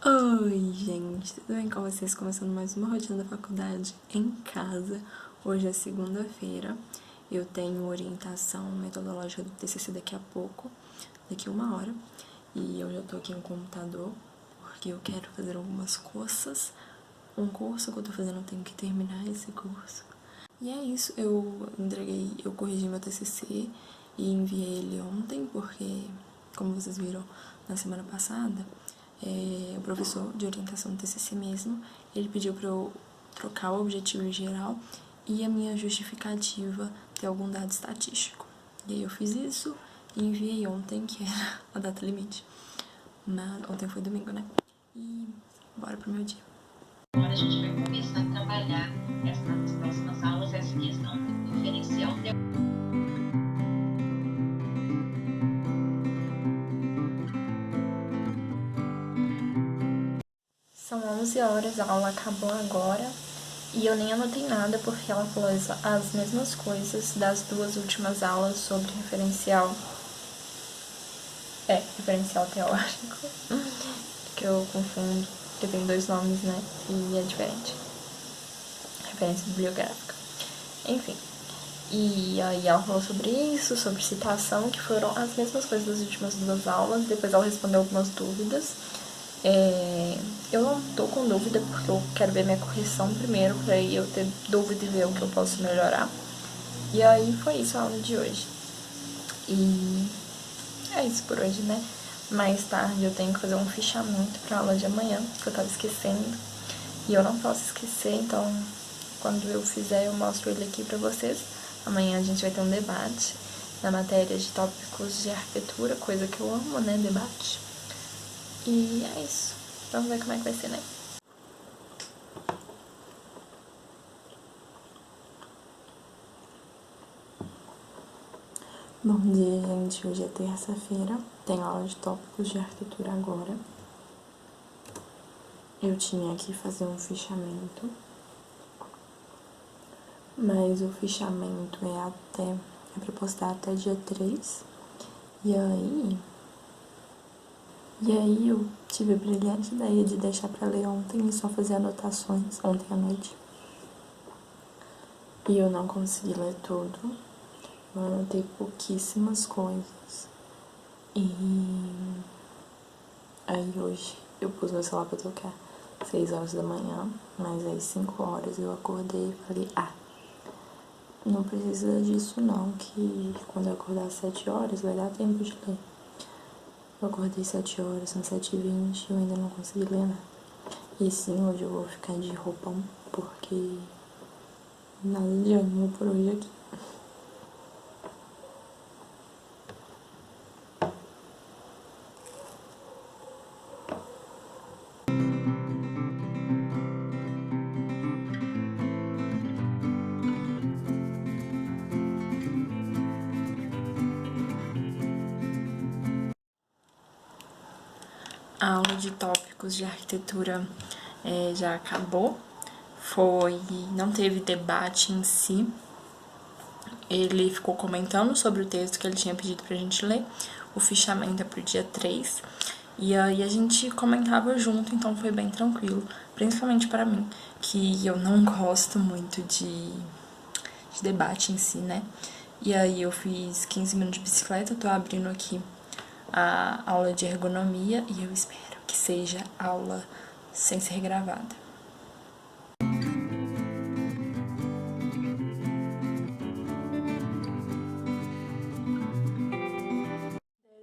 Oi, gente, tudo bem com vocês? Começando mais uma rotina da faculdade em casa. Hoje é segunda-feira, eu tenho orientação metodológica do TCC daqui a pouco, daqui a 1 hora, e eu já tô aqui no computador porque eu quero fazer algumas coisas. Um curso que eu tô fazendo, eu tenho que terminar esse curso. E é isso, eu corrigi meu TCC e enviei ele ontem, porque, como vocês viram na semana passada, o professor de orientação do TCC mesmo, ele pediu para eu trocar o objetivo geral e a minha justificativa ter algum dado estatístico. E aí eu fiz isso e enviei ontem, que era a data limite. Mas ontem foi domingo, né? E bora pro meu dia. Agora a gente vai começar a trabalhar nas próximas aulas essa questão do diferencial. São 11 horas, a aula acabou agora e eu nem anotei nada porque ela falou as mesmas coisas das duas últimas aulas sobre referencial. Referencial teórico, que eu confundo, porque tem dois nomes, né? E é diferente. Referência bibliográfica. Enfim. E aí ela falou sobre isso, sobre citação, que foram as mesmas coisas das últimas duas aulas. Depois ela respondeu algumas dúvidas. Eu não tô com dúvida porque eu quero ver minha correção primeiro, pra aí eu ter dúvida e ver o que eu posso melhorar. E aí foi isso a aula de hoje. E é isso por hoje, né? Mais tarde eu tenho que fazer um fichamento pra aula de amanhã, que eu tava esquecendo. E eu não posso esquecer, então quando eu fizer eu mostro ele aqui pra vocês. Amanhã a gente vai ter um debate na matéria de tópicos de arquitetura, coisa que eu amo, né? Debate. E é isso. Vamos ver como é que vai ser, né? Bom dia, gente. Hoje é terça-feira. Tenho aula de tópicos de arquitetura agora. Eu tinha que fazer um fichamento, mas o fichamento é pra postar até dia 3. E aí eu tive a brilhante ideia de deixar pra ler ontem e só fazer anotações ontem à noite. E eu não consegui ler tudo. Eu anotei pouquíssimas coisas. E aí hoje eu pus meu celular pra tocar 6 horas da manhã, mas aí 5 horas eu acordei e falei, não precisa disso não, que quando eu acordar às 7 horas vai dar tempo de ler. Eu acordei 7 horas, são 7h20 e eu ainda não consegui ler nada. E sim, hoje eu vou ficar de roupão, porque nada de ânimo por hoje aqui. A aula de tópicos de arquitetura já acabou. Não teve debate em si. Ele ficou comentando sobre o texto que ele tinha pedido pra gente ler. O fichamento é pro dia 3. E aí a gente comentava junto, então foi bem tranquilo. Principalmente para mim, que eu não gosto muito de debate em si, né? E aí eu fiz 15 minutos de bicicleta, tô abrindo aqui a aula de ergonomia e eu espero que seja aula sem ser gravada.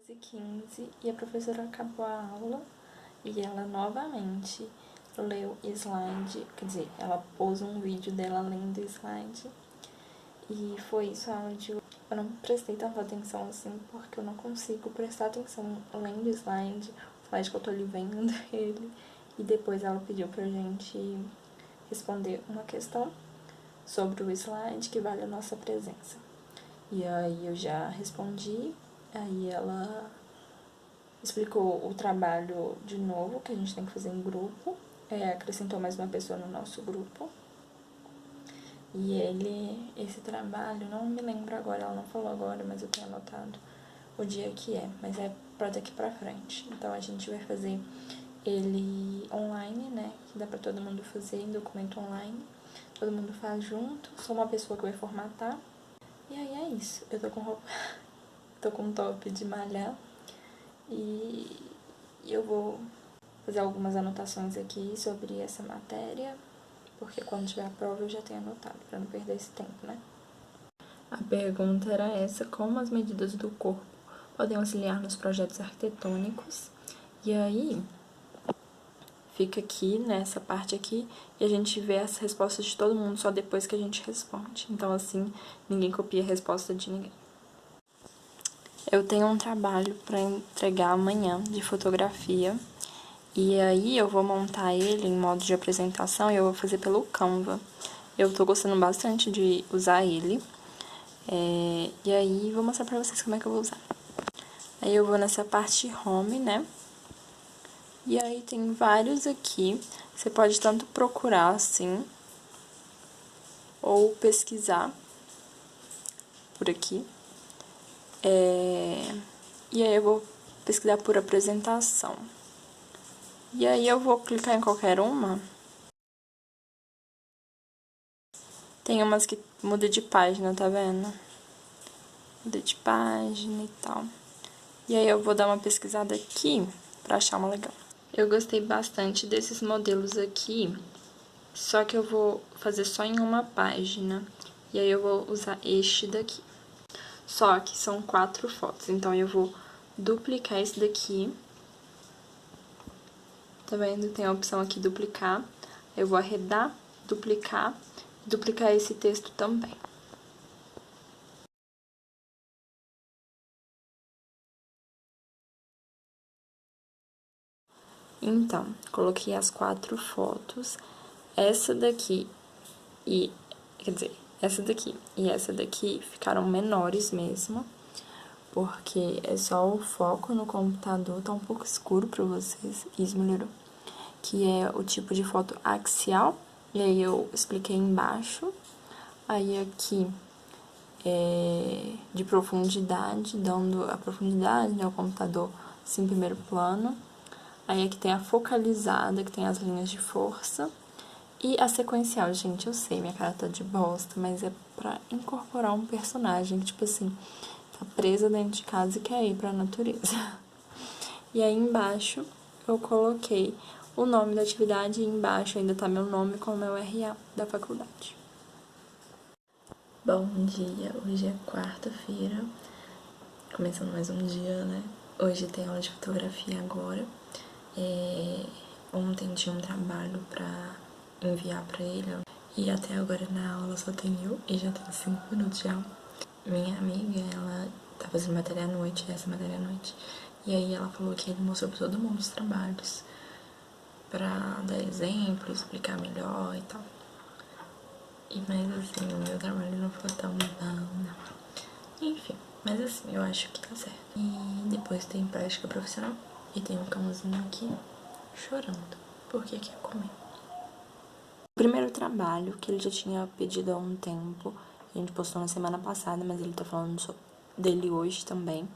10h15 e a professora acabou a aula e ela novamente leu slide, quer dizer, ela pôs um vídeo dela lendo slide e foi isso a aula de hoje. Eu não prestei tanta atenção assim porque eu não consigo prestar atenção lendo slide que eu tô ali vendo ele. E depois ela pediu pra gente responder uma questão sobre o slide que vale a nossa presença. E aí eu já respondi, aí ela explicou o trabalho de novo, que a gente tem que fazer em grupo, acrescentou mais uma pessoa no nosso grupo. E esse trabalho, não me lembro agora, ela não falou agora, mas eu tenho anotado o dia que é, mas é pra daqui pra frente. Então a gente vai fazer ele online, né, que dá pra todo mundo fazer em documento online. Todo mundo faz junto, sou uma pessoa que vai formatar. E aí é isso, eu tô com roupa, tô com um top de malhar e eu vou fazer algumas anotações aqui sobre essa matéria, porque quando tiver a prova eu já tenho anotado, pra não perder esse tempo, né? A pergunta era essa: como as medidas do corpo podem auxiliar nos projetos arquitetônicos? E aí, fica aqui, nessa parte aqui, e a gente vê as respostas de todo mundo só depois que a gente responde. Então, assim, ninguém copia a resposta de ninguém. Eu tenho um trabalho para entregar amanhã de fotografia, e aí eu vou montar ele em modo de apresentação e eu vou fazer pelo Canva. Eu tô gostando bastante de usar ele. E aí, vou mostrar pra vocês como é que eu vou usar. Aí eu vou nessa parte home, né? E aí tem vários aqui. Você pode tanto procurar assim, ou pesquisar por aqui. E aí eu vou pesquisar por apresentação. E aí eu vou clicar em qualquer uma. Tem umas que muda de página, tá vendo? Muda de página e tal. E aí eu vou dar uma pesquisada aqui pra achar uma legal. Eu gostei bastante desses modelos aqui, só que eu vou fazer só em uma página. E aí eu vou usar este daqui. Só que são 4 fotos, então eu vou duplicar esse daqui. Tá vendo? Tem a opção aqui duplicar. Eu vou arredar, duplicar esse texto também. Então, coloquei as 4 fotos. Essa daqui e... Quer dizer, essa daqui e essa daqui ficaram menores mesmo, porque é só o foco no computador, tá um pouco escuro pra vocês, isso melhorou. Que é o tipo de foto axial, e aí eu expliquei embaixo. Aí aqui é de profundidade, dando a profundidade, né, o computador assim, em primeiro plano. Aí aqui tem a focalizada, que tem as linhas de força. E a sequencial, gente, eu sei, minha cara tá de bosta, mas é pra incorporar um personagem que, tipo assim, tá presa dentro de casa e quer ir pra natureza. E aí embaixo eu coloquei o nome da atividade e embaixo ainda tá meu nome com o meu RA da faculdade. Bom dia, hoje é quarta-feira, começando mais um dia, né? Hoje tem aula de fotografia agora. Ontem tinha um trabalho pra enviar pra ele, e até agora na aula só tem eu, e já tem 5 minutos de aula. Minha amiga, ela tá fazendo matéria à noite, essa matéria à noite, e aí ela falou que ele mostrou pra todo mundo os trabalhos, pra dar exemplo, explicar melhor e tal. Mas assim, o meu trabalho não foi tão bom, não. Enfim, mas assim, eu acho que tá certo. E depois tem prática profissional, e tem um cãozinho aqui chorando, porque quer comer. O primeiro trabalho, que ele já tinha pedido há um tempo, a gente postou na semana passada, mas ele tá falando dele hoje também.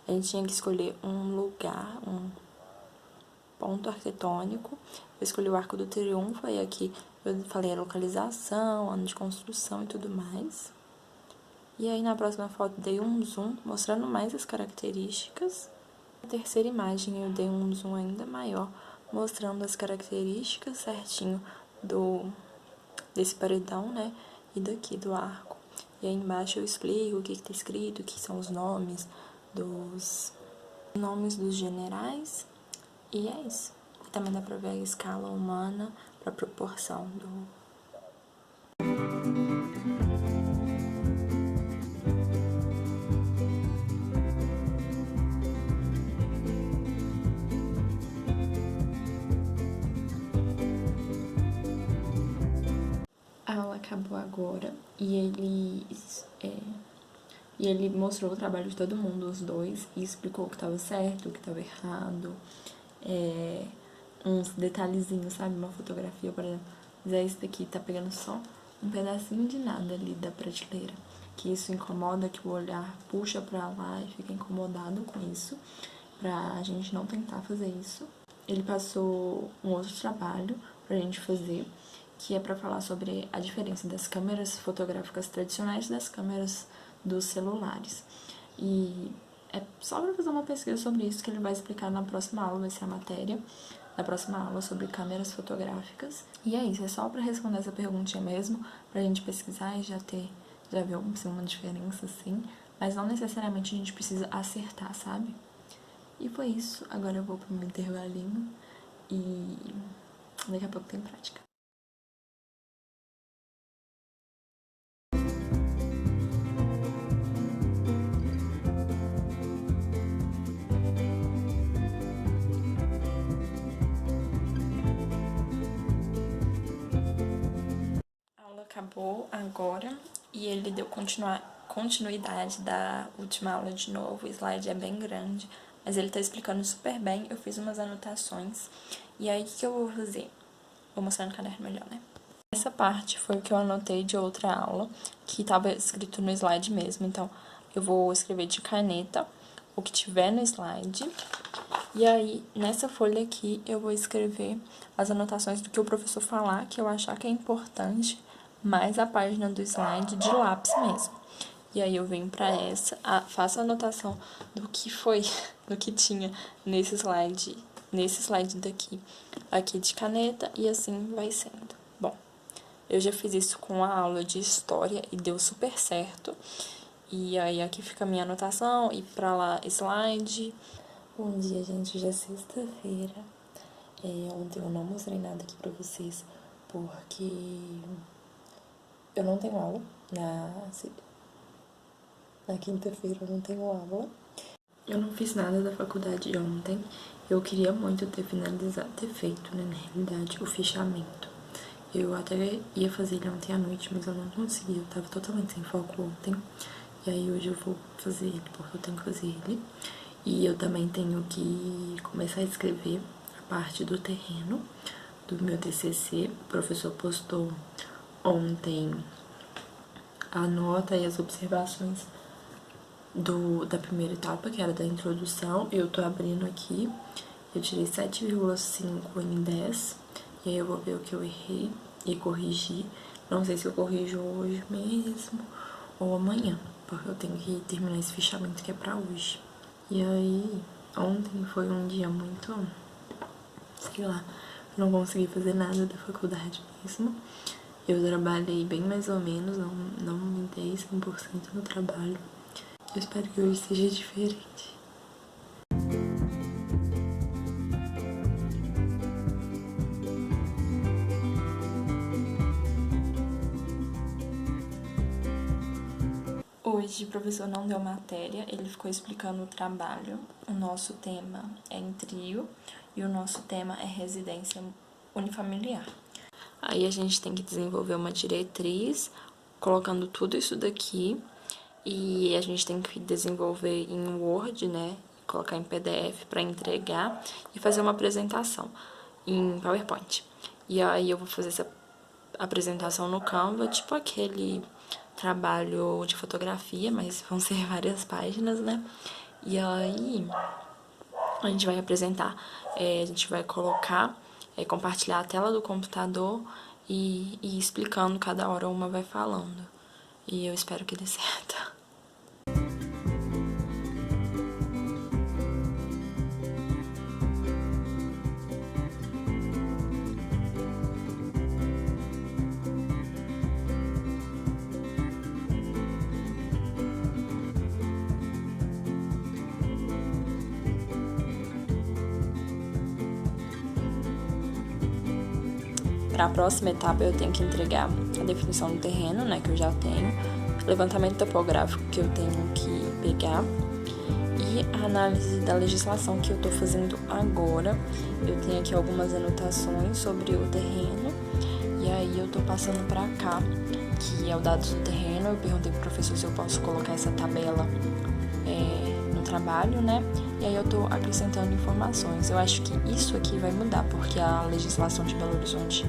A gente tinha que escolher um lugar, um ponto arquitetônico. Eu escolhi o Arco do Triunfo, e aqui eu falei a localização, ano de construção e tudo mais. E aí na próxima foto dei um zoom, mostrando mais as características. Na terceira imagem eu dei um zoom ainda maior, mostrando as características certinho desse paredão, né, e daqui do arco. E aí embaixo eu explico o que tá escrito, que são os nomes dos generais, e é isso. E também dá pra ver a escala humana pra proporção do... A aula acabou agora e ele mostrou o trabalho de todo mundo, os dois, e explicou o que estava certo, o que estava errado, uns detalhezinhos, sabe? Uma fotografia, por exemplo. Mas esse daqui tá pegando só um pedacinho de nada ali da prateleira, que isso incomoda, que o olhar puxa pra lá e fica incomodado com isso, pra gente não tentar fazer isso. ele passou um outro trabalho pra gente fazer, que é para falar sobre a diferença das câmeras fotográficas tradicionais e das câmeras dos celulares. E é só para fazer uma pesquisa sobre isso que ele vai explicar na próxima aula, vai ser a matéria da próxima aula sobre câmeras fotográficas. E é isso, é só para responder essa perguntinha mesmo, pra gente pesquisar e já ver uma diferença assim, mas não necessariamente a gente precisa acertar, sabe? E foi isso, agora eu vou pro meu intervalinho e daqui a pouco tem prática. A aula acabou agora e ele deu continuidade da última aula de novo. O slide é bem grande, mas ele tá explicando super bem. Eu fiz umas anotações. E aí, o que eu vou fazer? Vou mostrar no caderno melhor, né? Essa parte foi o que eu anotei de outra aula, que estava escrito no slide mesmo. Então, eu vou escrever de caneta o que tiver no slide. E aí, nessa folha aqui, eu vou escrever as anotações do que o professor falar, que eu achar que é importante, mais a página do slide de lápis mesmo. E aí eu venho para essa, faço a anotação do que foi, do que tinha nesse slide daqui, aqui de caneta, e assim vai sendo. Bom, eu já fiz isso com a aula de história e deu super certo. E aí aqui fica a minha anotação, e pra lá slide. Bom dia, gente, hoje é sexta-feira. Ontem eu não mostrei nada aqui pra vocês, porque eu não tenho aula na quinta-feira, eu não tenho aula. Eu não fiz nada da faculdade ontem. Eu queria muito ter feito, né, na realidade, o fichamento. Eu até ia fazer ele ontem à noite, mas eu não consegui. Eu tava totalmente sem foco ontem. E aí hoje eu vou fazer ele, porque eu tenho que fazer ele. E eu também tenho que começar a escrever a parte do terreno do meu TCC. O professor postou ontem a nota e as observações da primeira etapa, que era da introdução. Eu tô abrindo aqui, eu tirei 7,5 em 10, e aí eu vou ver o que eu errei e corrigir. Não sei se eu corrijo hoje mesmo ou amanhã, porque eu tenho que terminar esse fichamento que é pra hoje. E aí, ontem foi um dia muito, sei lá, não consegui fazer nada da faculdade mesmo. Eu trabalhei bem mais ou menos, não me dei 100% no trabalho. Eu espero que hoje seja diferente. Hoje o professor não deu matéria, ele ficou explicando o trabalho. O nosso tema é em trio e o nosso tema é residência unifamiliar. Aí a gente tem que desenvolver uma diretriz, colocando tudo isso daqui, e a gente tem que desenvolver em Word, né, colocar em PDF para entregar e fazer uma apresentação em PowerPoint. E aí eu vou fazer essa apresentação no Canva, tipo aquele trabalho de fotografia, mas vão ser várias páginas, né? E aí a gente vai apresentar, a gente vai colocar, compartilhar a tela do computador e explicando, cada hora uma vai falando. E eu espero que dê certo. Para a próxima etapa eu tenho que entregar a definição do terreno, né, que eu já tenho, levantamento topográfico que eu tenho que pegar e a análise da legislação que eu estou fazendo agora. Eu tenho aqui algumas anotações sobre o terreno e aí eu estou passando para cá, que é o dados do terreno. Eu perguntei pro professor se eu posso colocar essa tabela no trabalho, né? E aí eu tô acrescentando informações. Eu acho que isso aqui vai mudar, porque a legislação de Belo Horizonte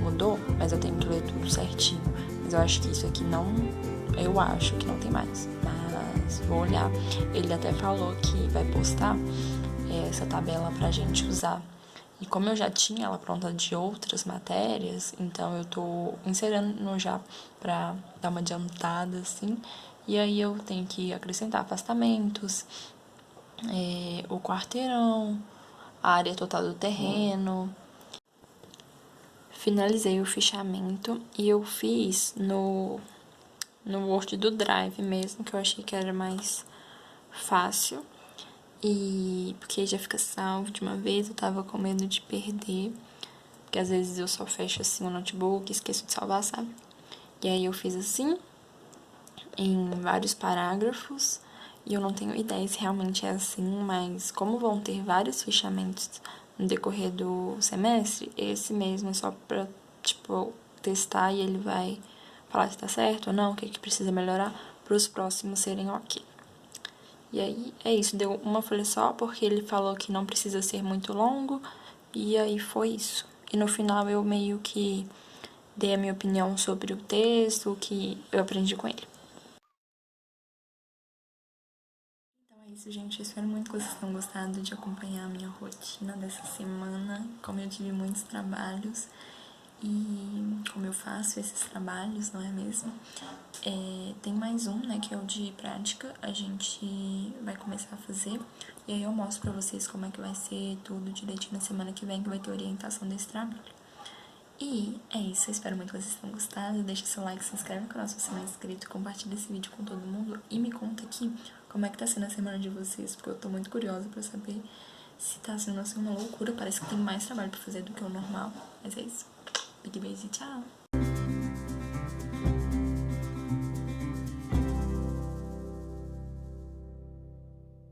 mudou, mas eu tenho que ler tudo certinho. Mas eu acho que isso aqui não... Eu acho que não tem mais, mas vou olhar. Ele até falou que vai postar essa tabela pra gente usar E como eu já tinha ela pronta de outras matérias, então eu tô inserindo já pra dar uma adiantada, assim. E aí eu tenho que acrescentar afastamentos, o quarteirão, a área total do terreno. Finalizei o fichamento e eu fiz no Word do Drive mesmo, que eu achei que era mais fácil. E porque já fica salvo de uma vez, eu tava com medo de perder. Porque às vezes eu só fecho assim o notebook e esqueço de salvar, sabe? E aí eu fiz assim, em vários parágrafos. E eu não tenho ideia se realmente é assim, mas como vão ter vários fichamentos no decorrer do semestre, esse mesmo é só pra, tipo, testar e ele vai falar se tá certo ou não, o que precisa melhorar, para os próximos serem ok. E aí é isso, deu uma folha só, porque ele falou que não precisa ser muito longo, e aí foi isso. E no final eu meio que dei a minha opinião sobre o texto, o que eu aprendi com ele. Então é isso, gente. Eu espero muito que vocês tenham gostado de acompanhar a minha rotina dessa semana. Como eu tive muitos trabalhos e como eu faço esses trabalhos, não é mesmo? Tem mais um, né, que é o de prática. A gente vai começar a fazer. E aí eu mostro pra vocês como é que vai ser tudo direitinho na semana que vem, que vai ter orientação desse trabalho. E é isso, eu espero muito que vocês tenham gostado. Deixa seu like, se inscreve no canal se você não é inscrito, compartilha esse vídeo com todo mundo e me conta aqui como é que tá sendo a semana de vocês, porque eu tô muito curiosa pra saber se tá sendo assim uma loucura. Parece que tem mais trabalho pra fazer do que o normal, mas é isso. Big beijo e tchau!